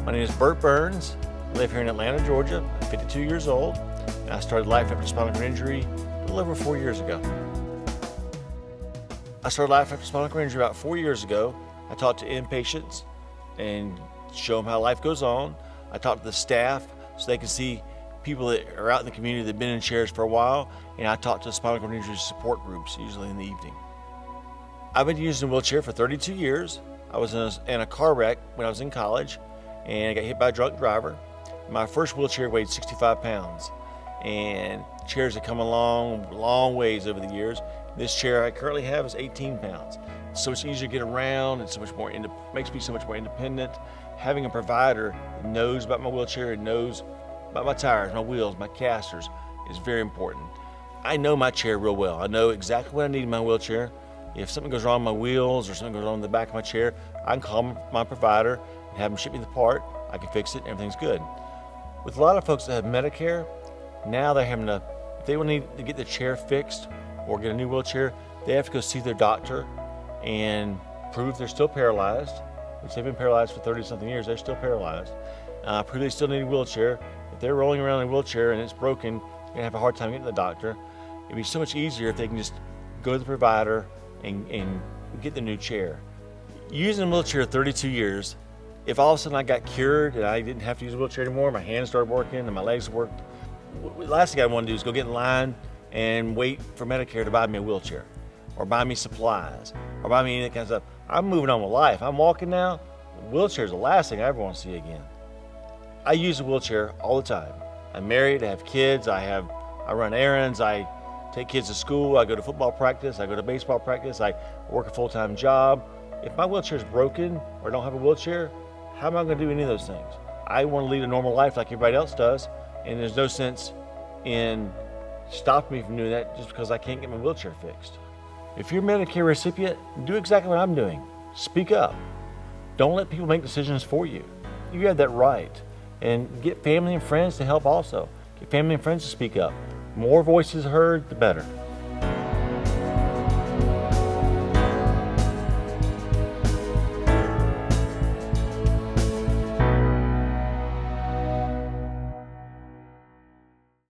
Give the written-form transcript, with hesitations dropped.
My name is Bert Burns. I live here in Atlanta, Georgia. I'm 52 years old, and I started life after spinal cord injury a little over 4 years ago. I started life after spinal cord injury about 4 years ago. I talked to inpatients and show them how life goes on. I talked to the staff so they can see people that are out in the community that have been in chairs for a while, and I talked to spinal cord injury support groups, usually in the evening. I've been using a wheelchair for 32 years. I was in a car wreck when I was in college, and I got hit by a drunk driver. My first wheelchair weighed 65 pounds, and chairs have come a long ways over the years. This chair I currently have is 18 pounds. It's so much easier to get around, and so much more makes me so much more independent. Having a provider that knows about my wheelchair and knows about my tires, my wheels, my casters is very important. I know my chair real well. I know exactly what I need in my wheelchair. If something goes wrong with my wheels or something goes wrong in the back of my chair, I can call my provider and have them ship me the part. I can fix it and everything's good. With a lot of folks that have Medicare, now they're having to, if they need to get their chair fixed or get a new wheelchair, they have to go see their doctor and prove they're still paralyzed, which they've been paralyzed for 30-something years, they're still paralyzed. Prove they still need a wheelchair. If they're rolling around in a wheelchair and it's broken, you're gonna have a hard time getting to the doctor. It'd be so much easier if they can just go to the provider and get the new chair. Using a wheelchair 32 years, if all of a sudden I got cured and I didn't have to use a wheelchair anymore, my hands started working and my legs worked, the last thing I want to do is go get in line and wait for Medicare to buy me a wheelchair or buy me supplies or buy me any kind of stuff. I'm moving on with life. I'm walking now. The wheelchair is the last thing I ever want to see again. I use a wheelchair all the time. I'm married, I have kids, I run errands, I take kids to school, I go to football practice, I go to baseball practice, I work a full-time job. If my wheelchair is broken or I don't have a wheelchair, how am I going to do any of those things? I want to lead a normal life like everybody else does, and there's no sense in stopping me from doing that just because I can't get my wheelchair fixed. If you're a Medicare recipient, do exactly what I'm doing. Speak up. Don't let people make decisions for you. You have that right. And get family and friends to help also. Get family and friends to speak up. More voices heard, the better.